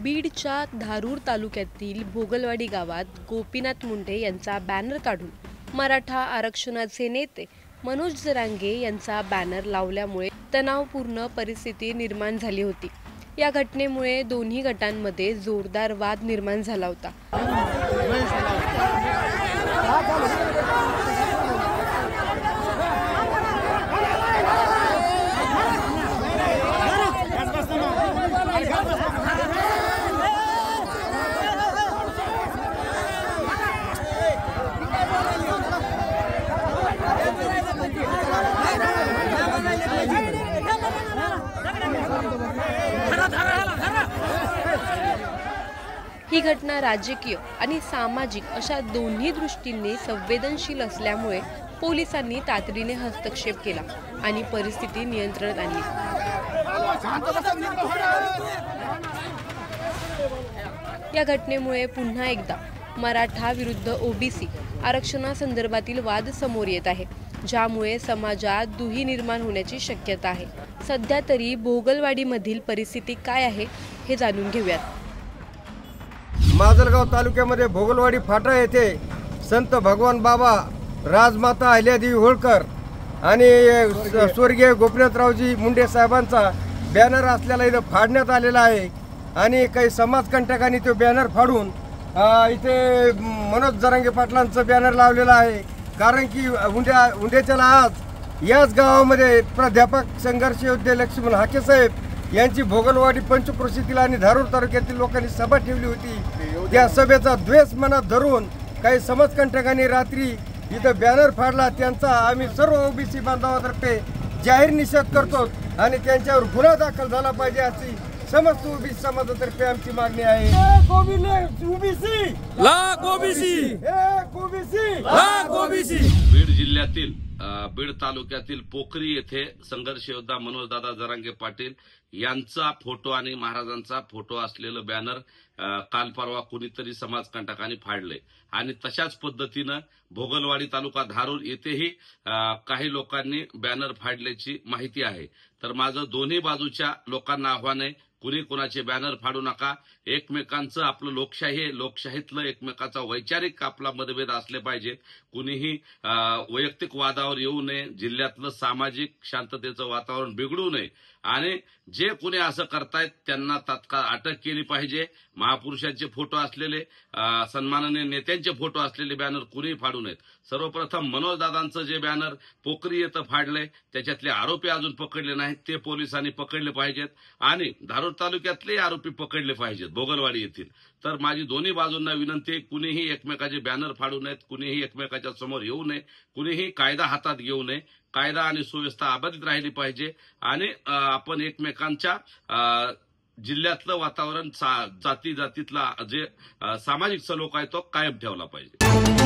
बीडच्या धारूर तालुक्यातील भोगलवाडी गावात गोपीनाथ मुंडे यांचा बॅनर काढून मराठा आरक्षणाचे नेते मनोज जरांगे यांचा बॅनर लावल्यामुळे तणावपूर्ण परिस्थिती निर्माण झाली होती। या घटनेमुळे दोन्ही गटांमध्ये जोरदार वाद निर्माण झाला होता। ही घटना राजकीय आणि सामाजिक अशा दोन्ही दृष्टींनी संवेदनशील असल्यामुळे पोलिसांनी तातडीने हस्तक्षेप केला आणि परिस्थिती नियंत्रणात आणली। या घटनेमुळे पुन्हा एकदा मराठा विरुद्ध ओबीसी आरक्षणासंदर्भातील वाद समोर येत आहे, ज्यामुळे समाजात दुही निर्माण होण्याची शक्यता आहे। सध्या तरी भोगलवाडीमधील परिस्थिती काय आहे हे जाणून घेऊयात। माजलगाव तालुक्यामध्ये भोगलवाडी फाटा येथे संत भगवान बाबा, राजमाता अहिल्यादेवी होळकर आणि स्वर्गीय गोपीनाथरावजी मुंडे साहेबांचा बॅनर असलेला इथं फाडण्यात आलेला आहे आणि काही समाजकंटकांनी तो बॅनर फाडून इथे मनोज जरांगे पाटलांचं बॅनर लावलेला आहे। कारण की उंड्याच्याला आज याच गावामध्ये प्राध्यापक संघर्ष योद्धे लक्ष्मण हाके साहेब यांची भोगलवाडी पंचक्रोशीतील आणि धारूर तालुक्यातील लोकांनी सभा ठेवली होती। त्या सभेचा द्वेष मनात धरून काही समाजकंटकांनी रात्री इथं बॅनर फाडला। त्यांचा आम्ही सर्व ओबीसी बांधवातर्फे जाहीर निषेध करतो आणि त्यांच्यावर गुन्हा दाखल झाला पाहिजे अशी समस्त ओबीसी समाजातर्फे आमची मागणी आहे। बीड जिल्ह्यातील बीड तालुक्यातील पोखरी येथे संघर्ष योद्धा मनोजदादा जरांगे पाटील यांचा फोटो आणि महाराजांचा फोटो असलेलं बॅनर काल परवा कुणीतरी समाजकंटकांनी फाडले आणि तशाच पद्धतीनं भोगलवाडी तालुका धारूर येथेही काही लोकांनी बॅनर फाडल्याची माहिती आहे। तर माझं दोन्ही बाजूच्या लोकांना आव्हान आहे, कुणी कुणाचे बॅनर फाडू नका। एकमेकांचं आपलं लोकशाही आहे, लोकशाहीतलं एकमेकाचा वैचारिक आपला मतभेद असले पाहिजे। कुणीही वैयक्तिक वादावर येऊ नये, जिल्ह्यातलं सामाजिक शांततेचं वातावरण बिघडू नये आणि जे कुणी असं करतायत त्यांना तात्काळ अटक केली पाहिजे। महापुरुषांचे फोटो असलेले, सन्माननीय नेत्यांचे फोटो असलेले बॅनर कुणीही फाडू नयेत। सर्वप्रथम मनोजदादांचं जे बॅनर पोखरी येथे फाडलंय त्याच्यातले आरोपी अजून पकडले नाहीत, ते पोलिसांनी पकडले पाहिजेत आणि धारूर तालुक्यातले आरोपी पकडले पाहिजेत भोगलवाडी येथील। तर माझी दोन्ही बाजूंना विनंती आहे, कुणीही एकमेकाचे बॅनर फाडू नयेत, कुणीही एकमेकाच्या समोर येऊ नये, कुणीही कायदा हातात घेऊ नये। कायदा आणि सुव्यवस्था अबाधित राहिली पाहिजे आणि आपण एकमेकांच्या जिल्ह्यातलं वातावरण जातीतला जे सामाजिक सलोखा आहे तो कायम ठेवला पाहिजे।